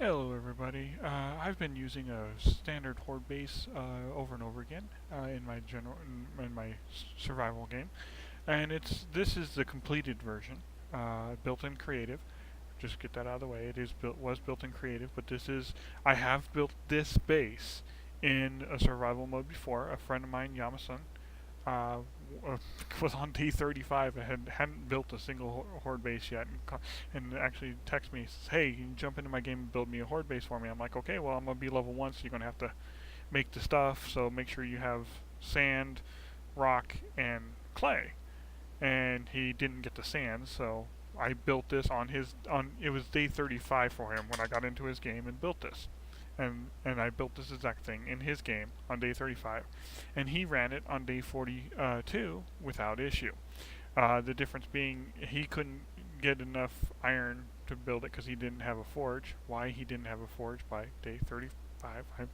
Hello everybody. I've been using a standard horde base over and over again in my survival game, and this is the completed version, built in creative. Just get that out of the way. Was built in creative, but I have built this base in a survival mode before. A friend of mine, Yamasun, uh, was on D35 and hadn't built a single horde base yet, and actually texted me, says, "Hey, can you jump into my game and build me a horde base for me?" I'm like, "Okay, well, I'm gonna be level 1, so you're gonna have to make the stuff. So make sure you have sand, rock, and clay." And he didn't get the sand, so I built this it was day 35 for him when I got into his game and built this. And I built this exact thing in his game on day 35, and he ran it on day 42 without issue. The difference being he couldn't get enough iron to build it because he didn't have a forge. Why he didn't have a forge by day 35, I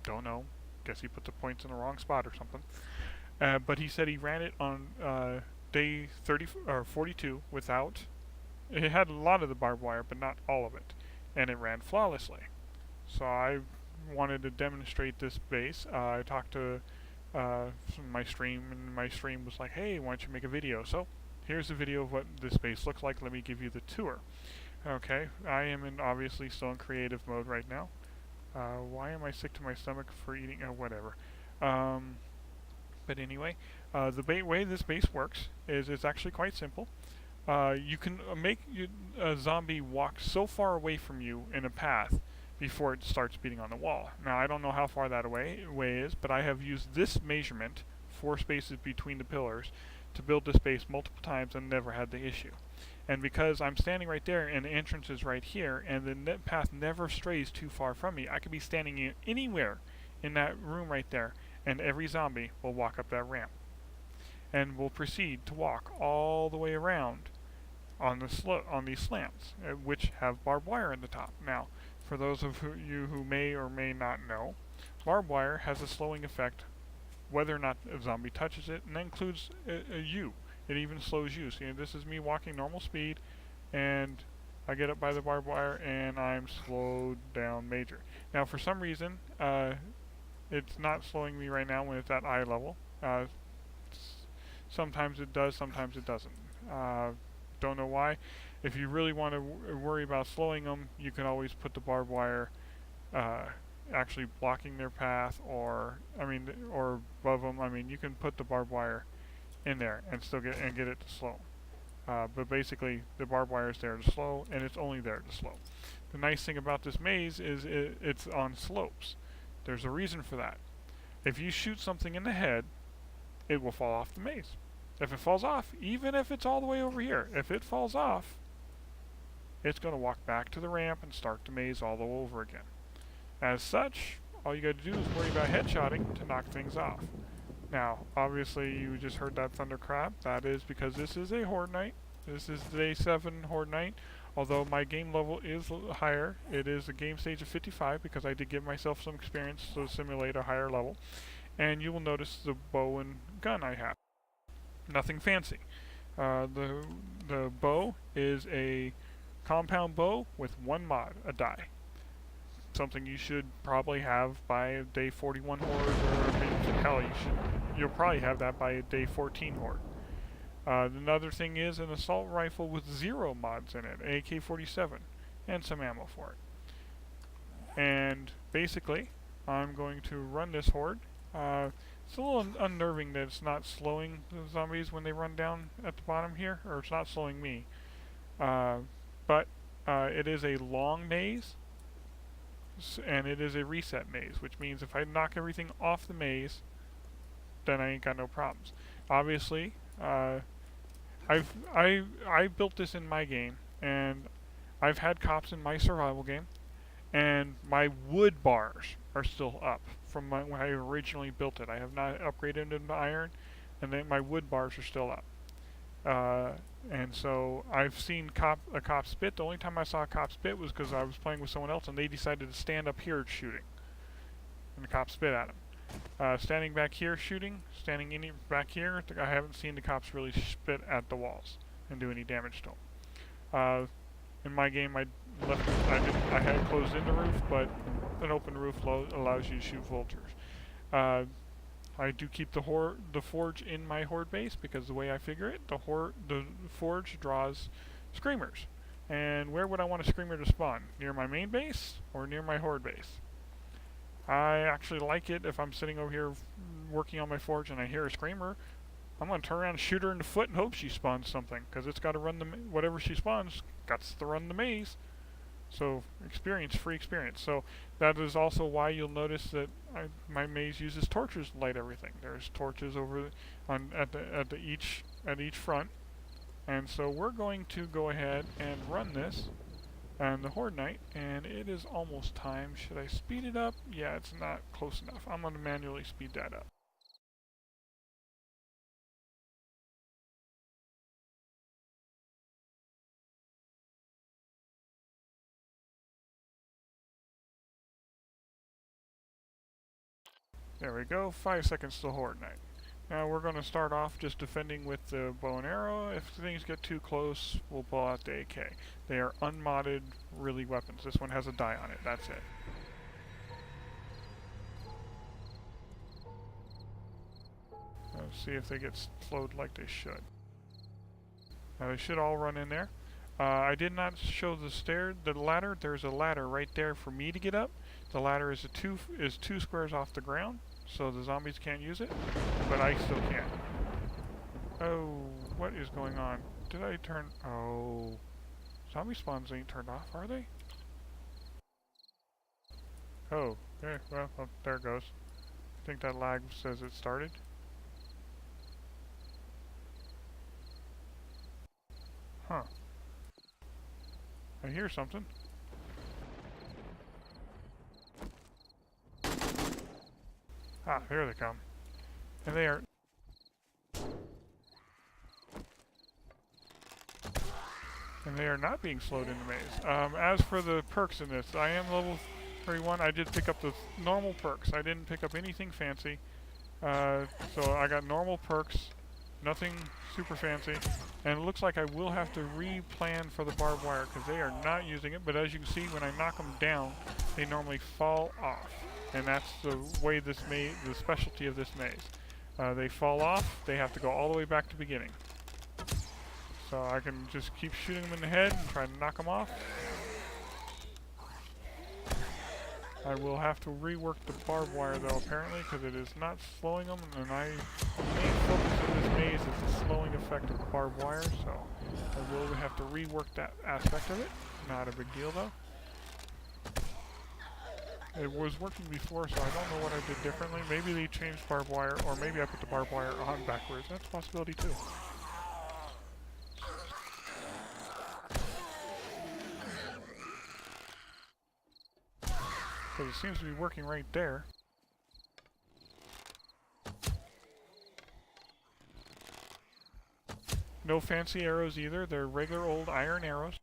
don't know. Guess he put the points in the wrong spot or something. But he said he ran it on day 30 or 42 without. It had a lot of the barbed wire, but not all of it, and it ran flawlessly. So I wanted to demonstrate this base. I talked to my stream, and my stream was like, "Hey, why don't you make a video?" So here's a video of what this base looks like. Let me give you the tour. Okay, I am obviously still in creative mode right now. Why am I sick to my stomach for eating? Whatever. But anyway, the way this base works is it's actually quite simple. You can make a zombie walk so far away from you in a path before it starts beating on the wall. Now, I don't know how far that away is, but I have used this measurement, 4 spaces between the pillars, to build this base multiple times and never had the issue. And because I'm standing right there and the entrance is right here, and the path never strays too far from me, I could be standing anywhere in that room right there, and every zombie will walk up that ramp and will proceed to walk all the way around on these slants, which have barbed wire in the top. Now, for those of you who may or may not know, barbed wire has a slowing effect whether or not a zombie touches it, and that includes you. It even slows you. So, this is me walking normal speed, and I get up by the barbed wire, and I'm slowed down major. Now, for some reason, it's not slowing me right now when it's at eye level. Sometimes it does, sometimes it doesn't. Don't know why. If you really want to worry about slowing them, you can always put the barbed wire actually blocking their path, or above them. You can put the barbed wire in there and still get it to slow. But basically, the barbed wire is there to slow, and it's only there to slow. The nice thing about this maze is it's on slopes. There's a reason for that. If you shoot something in the head, it will fall off the maze. If it falls off, even if it's all the way over here, if it falls off, it's going to walk back to the ramp and start the maze all over again. As such, all you got to do is worry about headshotting to knock things off. Now, obviously, you just heard that thunderclap. That is because this is a Horde night. This is day 7 Horde night. Although my game level is higher, it is a game stage of 55 because I did give myself some experience to simulate a higher level. And you will notice the bow and gun I have. Nothing fancy. The bow is a compound bow with 1 mod, a die. Something you should probably have by day 41 Horde, or maybe hell, you'll probably have that by day 14 Horde. Another thing is an assault rifle with 0 mods in it, AK-47, and some ammo for it. And basically, I'm going to run this Horde. It's a little unnerving that it's not slowing the zombies when they run down at the bottom here, or it's not slowing me. But it is a long maze, and it is a reset maze, which means if I knock everything off the maze, then I ain't got no problems. Obviously, I built this in my game, and I've had cops in my survival game, and my wood bars are still up from when I originally built it. I have not upgraded them to iron, and then my wood bars are still up. And so I've seen a cop spit. The only time I saw a cop spit was because I was playing with someone else, and they decided to stand up here shooting, and the cop spit at him. Standing back here shooting, back here, I haven't seen the cops really spit at the walls and do any damage to them. In my game, I had closed in the roof, but an open roof allows you to shoot vultures. I do keep the forge in my horde base because the way I figure it, the forge draws screamers. And where would I want a screamer to spawn? Near my main base or near my horde base? I actually like it if I'm sitting over here working on my forge and I hear a screamer. I'm going to turn around and shoot her in the foot and hope she spawns something, because it's got to run whatever she spawns, got to run the maze. So free experience. So that is also why you'll notice that my maze uses torches to light everything. There's torches over at each front, and so we're going to go ahead and run this and the Horde Night, and it is almost time. Should I speed it up? Yeah, it's not close enough. I'm going to manually speed that up. There we go, 5 seconds to Horde Night. Now we're going to start off just defending with the bow and arrow. If things get too close, we'll pull out the AK. They are unmodded, really weapons. This one has a die on it, that's it. Let's see if they get slowed like they should. Now they should all run in there. I did not show the ladder. There's a ladder right there for me to get up. The ladder is two squares off the ground, so the zombies can't use it, but I still can. Oh, what is going on? Did I turn... Oh, zombie spawns ain't turned off, are they? Oh, okay, well, there it goes. I think that lag says it started. Huh. I hear something. Ah, here they come. And they are... And they are not being slowed in the maze. As for the perks in this, I am level 31. I did pick up the normal perks. I didn't pick up anything fancy. So I got normal perks. Nothing super fancy. And it looks like I will have to re-plan for the barbed wire because they are not using it. But as you can see, when I knock them down, they normally fall off. And that's the way the specialty of this maze. They fall off, they have to go all the way back to the beginning. So I can just keep shooting them in the head and try to knock them off. I will have to rework the barbed wire though, apparently, because it is not slowing them, and the main focus of this maze is the slowing effect of barbed wire, so I will have to rework that aspect of it. Not a big deal though. It was working before, so I don't know what I did differently. Maybe they changed barbed wire, or maybe I put the barbed wire on backwards. That's a possibility too. Because it seems to be working right there. No fancy arrows either. They're regular old iron arrows.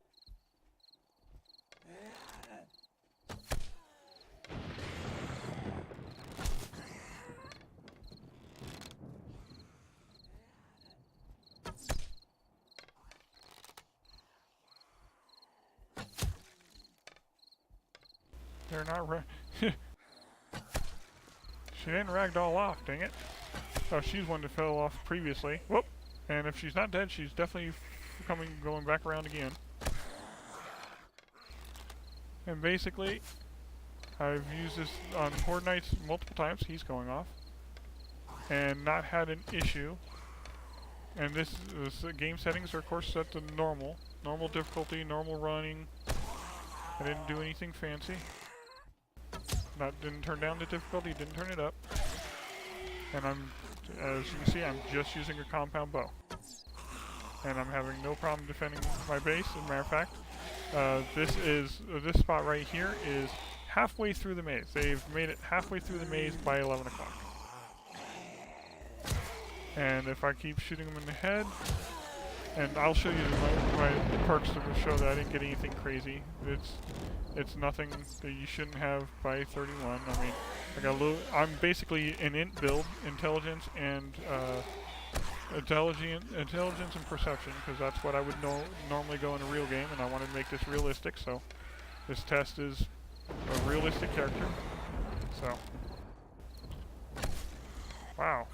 They're not she didn't ragdoll off, dang it. Oh, she's one that fell off previously. Whoop! And if she's not dead, she's definitely going back around again. And basically, I've used this on Horde Nights multiple times. He's going off. And not had an issue. And this game settings are of course set to normal. Normal difficulty, normal running. I didn't do anything fancy. Didn't turn down the difficulty, didn't turn it up. And as you can see, I'm just using a compound bow. And I'm having no problem defending my base. As a matter of fact, this spot right here is halfway through the maze. They've made it halfway through the maze by 11 o'clock. And if I keep shooting them in the head, and I'll show you my perks to show that I didn't get anything crazy. It's nothing that you shouldn't have by 31. I mean, I got a little. I'm basically an int build, intelligence and perception, because that's what I would normally go in a real game, and I wanted to make this realistic. So This test is a realistic character, so... Wow.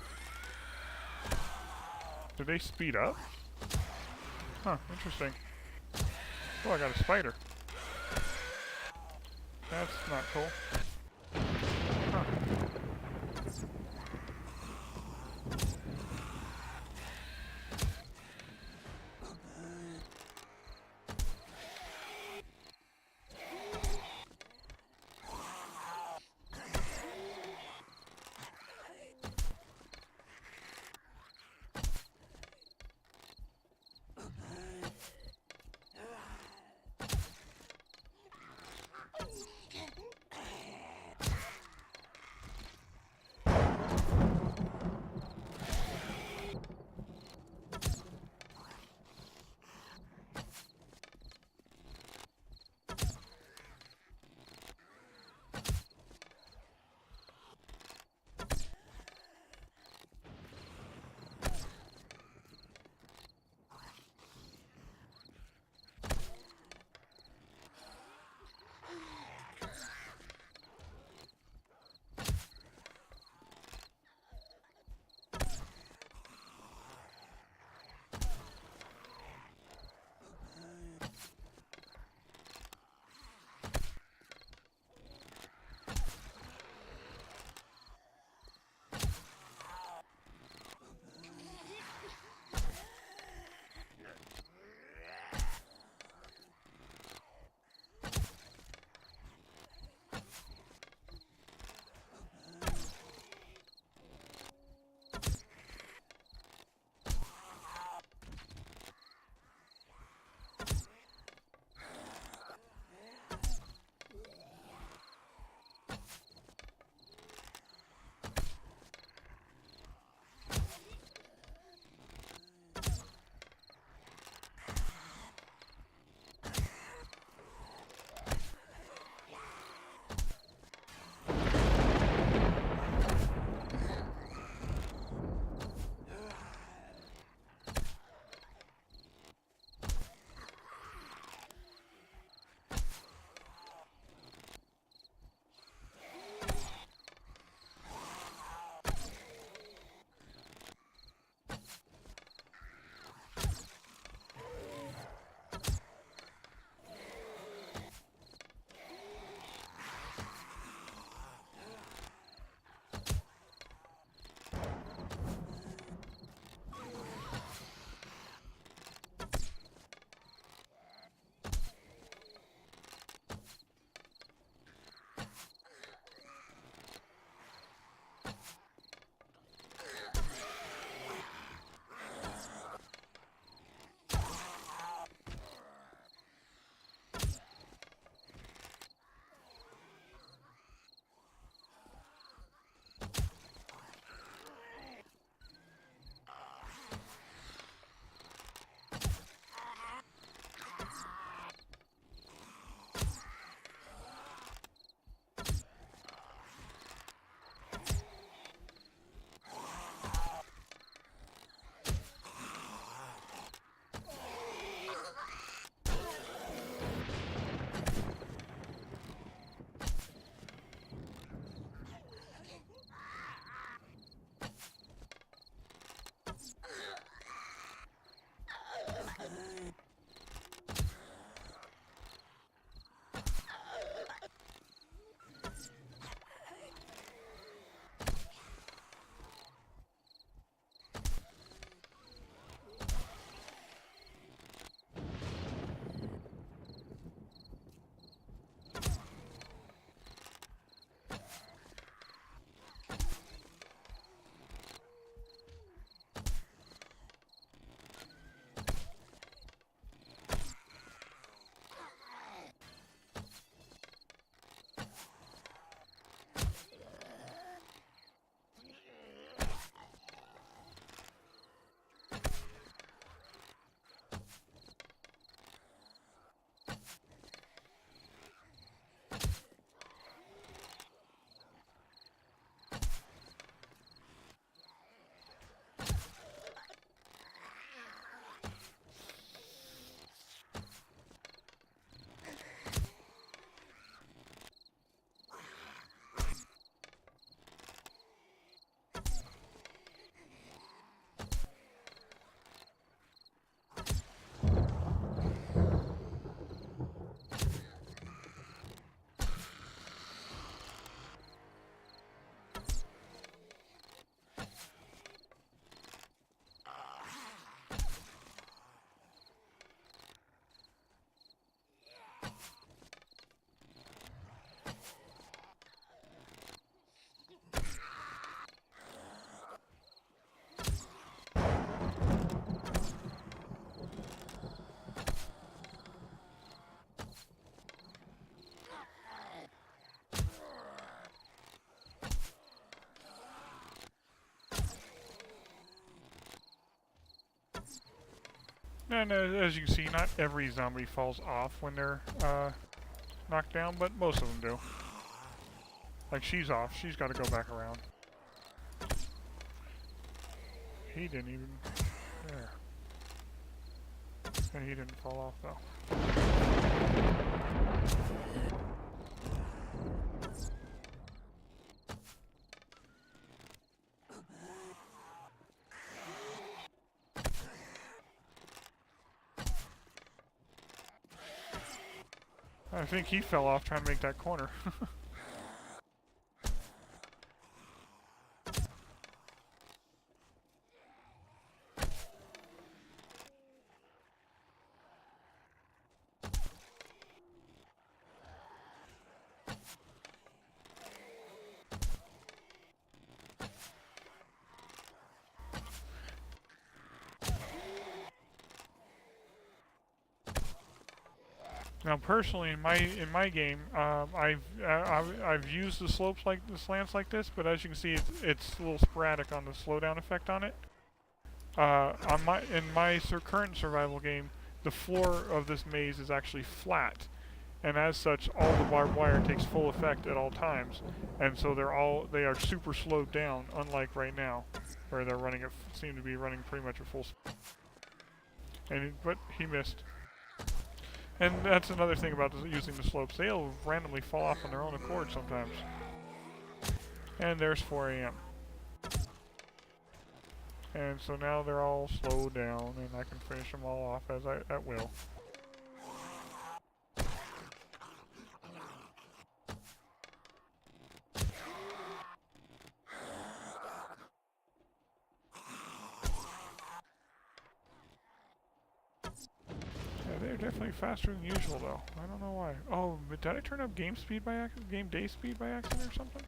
Did they speed up? Huh, interesting. Oh, I got a spider. That's not cool. Huh. And as you can see, not every zombie falls off when they're knocked down, but most of them do. Like, she's off. She's got to go back around. He didn't even... There. And he didn't fall off, though. I think he fell off trying to make that corner. Now, personally, in my game, I've used the slopes like the slants like this, but as you can see, it's a little sporadic on the slowdown effect on it. In my current survival game, the floor of this maze is actually flat, and as such, all the barbed wire takes full effect at all times, and so they are super slowed down, unlike right now, where they're seem to be running pretty much at full speed. But he missed. And that's another thing about using the slopes. They'll randomly fall off on their own accord sometimes. And there's 4 AM. And so now they're all slowed down, and I can finish them all off at will. They're definitely faster than usual, though. I don't know why. Oh, but did I turn up game day speed by accident or something?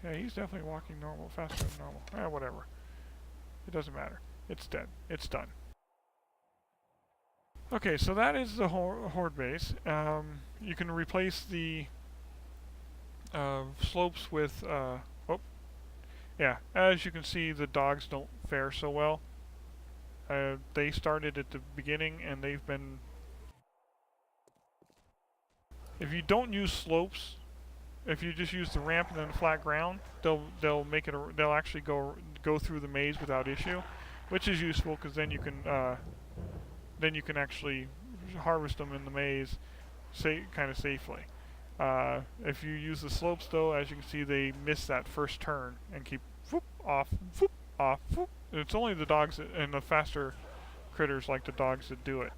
Yeah, he's definitely walking faster than normal. Whatever. It doesn't matter. It's dead. It's done. Okay, so that is the Horde base. You can replace the slopes with... yeah, as you can see, the dogs don't fare so well. They started at the beginning, and they've been... If you don't use slopes, if you just use the ramp and then flat ground, they'll actually go through the maze without issue, which is useful because then you can actually harvest them in the maze, kind of safely. If you use the slopes, though, as you can see, they miss that first turn and keep whoop off, whoop off, whoop. It's only the dogs and the faster critters like the dogs that do it.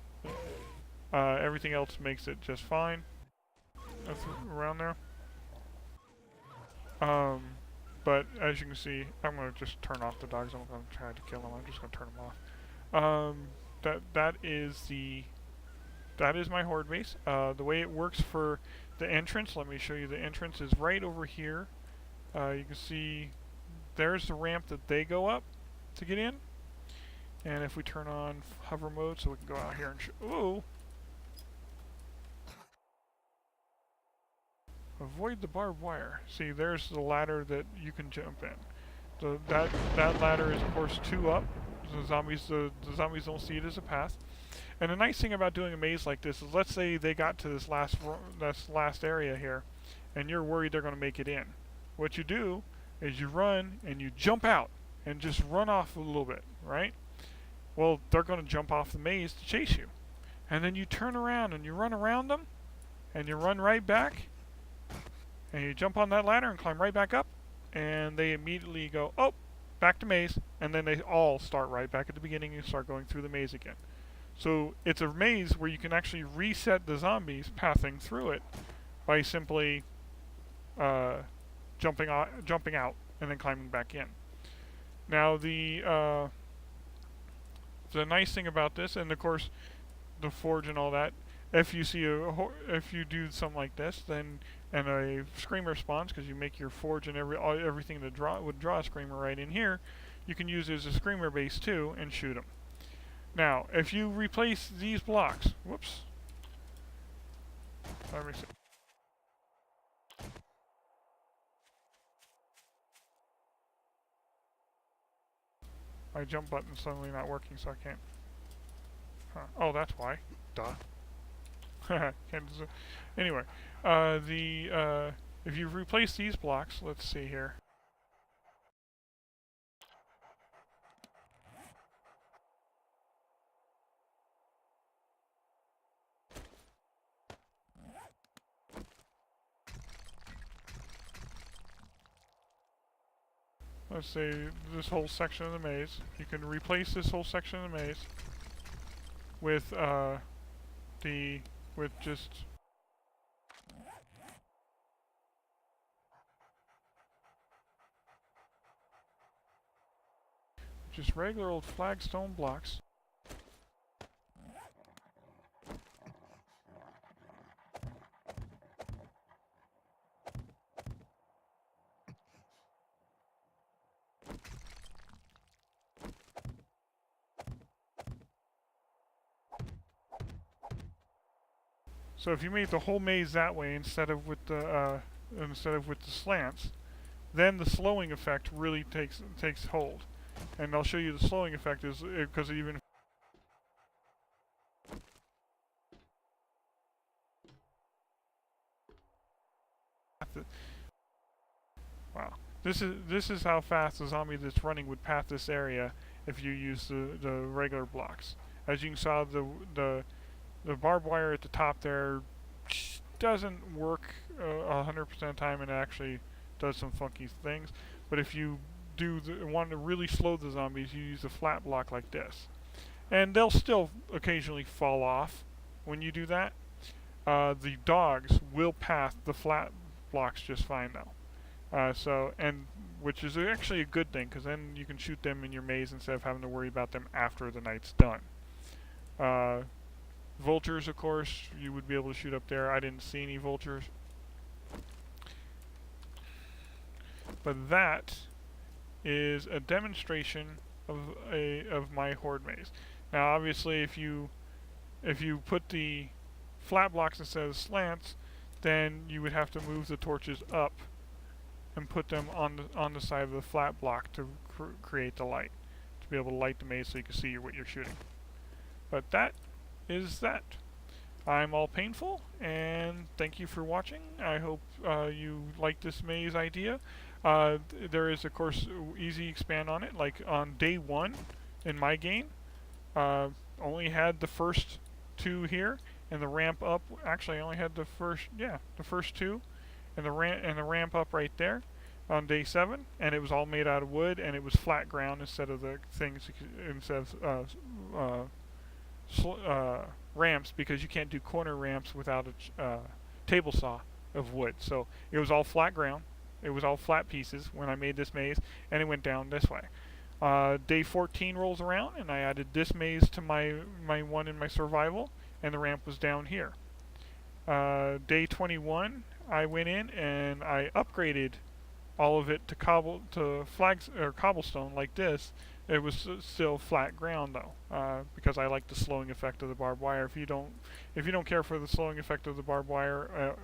Everything else makes it just fine. That's around there. But as you can see, I'm gonna just turn off the dogs. I'm not gonna try to kill them. I'm just gonna turn them off. That is my Horde base. The way it works for the entrance, let me show you. The entrance is right over here. You can see there's the ramp that they go up to get in. And if we turn on hover mode, so we can go out here and ooh! Avoid the barbed wire. See, there's the ladder that you can jump in. That ladder is, of course, 2 up. The zombies don't see it as a path. And the nice thing about doing a maze like this is, let's say they got to this last area here, and you're worried they're going to make it in. What you do is you run and you jump out and just run off a little bit, right? Well, they're going to jump off the maze to chase you. And then you turn around and you run around them, and you run right back, and you jump on that ladder and climb right back up, and they immediately go, oh, back to maze, and then they all start right back at the beginning and start going through the maze again. So it's a maze where you can actually reset the zombies pathing through it by simply jumping out and then climbing back in. Now the nice thing about this, and of course the forge and all that, if you do something like this, then and a screamer spawns because you make your forge and everything that would draw a screamer right in here, you can use it as a screamer base too and shoot them. Now, if you replace these blocks, whoops. Let me see. My jump button's suddenly not working, so I can't. Huh. Oh, that's why. Duh. Anyway, if you replace these blocks, let's see here. Let's say this whole section of the maze. You can replace this whole section of the maze with just regular old flagstone blocks. So if you made the whole maze that way instead of with the slants, then the slowing effect really takes hold. And I'll show you the slowing effect is because even wow, this is how fast the zombie that's running would pass this area if you use the regular blocks. As you saw, the barbed wire at the top there doesn't work 100% of the time, and it actually does some funky things. But if you want to really slow the zombies, you use a flat block like this, and they'll still occasionally fall off when you do that. The dogs will pass the flat blocks just fine though. Which is actually a good thing, because then you can shoot them in your maze instead of having to worry about them after the night's done. Vultures, of course, you would be able to shoot up there. I didn't see any vultures. But that is a demonstration of my Horde maze. Now, obviously, if you put the flat blocks instead of slants, then you would have to move the torches up and put them on the side of the flat block to create the light, to be able to light the maze so you can see what you're shooting. But that is that. I'm all painful, and thank you for watching. I hope you like this maze idea. There is, of course, easy expand on it. Like on day 1 in my game, only had the first 2 here, and the ramp up. Actually, I only had the first 2, and the ramp up right there on day 7, and it was all made out of wood, and it was flat ground instead of the things ramps, because you can't do corner ramps without a table saw of wood. So it was all flat ground. It was all flat pieces when I made this maze, and it went down this way. Day 14 rolls around, and I added this maze to my one in my survival, and the ramp was down here. Day 21, I went in and I upgraded all of it to cobblestone like this. It was still flat ground though, because I like the slowing effect of the barbed wire. If you don't care for the slowing effect of the barbed wire,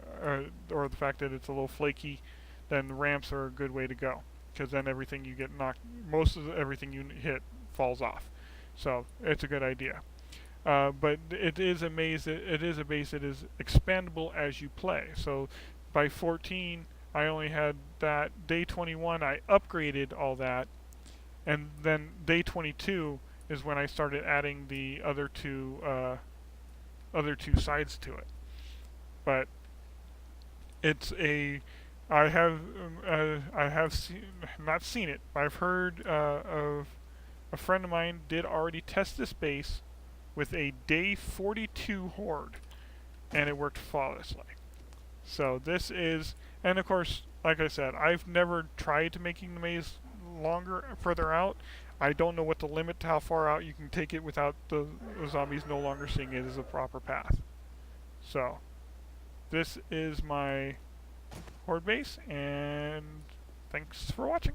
or the fact that it's a little flaky, then the ramps are a good way to go, because then everything you get most of everything you hit falls off. So it's a good idea. But it is a maze. It is a base that is expandable as you play. So by 14, I only had that. Day 21, I upgraded all that. And then day 22 is when I started adding the other two sides to it. But it's I have not seen it, but I've heard of a friend of mine did already test this base with a day 42 Horde, and it worked flawlessly. So this is, and of course, like I said, I've never tried to making the maze further out. I don't know what the limit to how far out you can take it without the zombies no longer seeing it as a proper path. So this is my Horde base, and thanks for watching.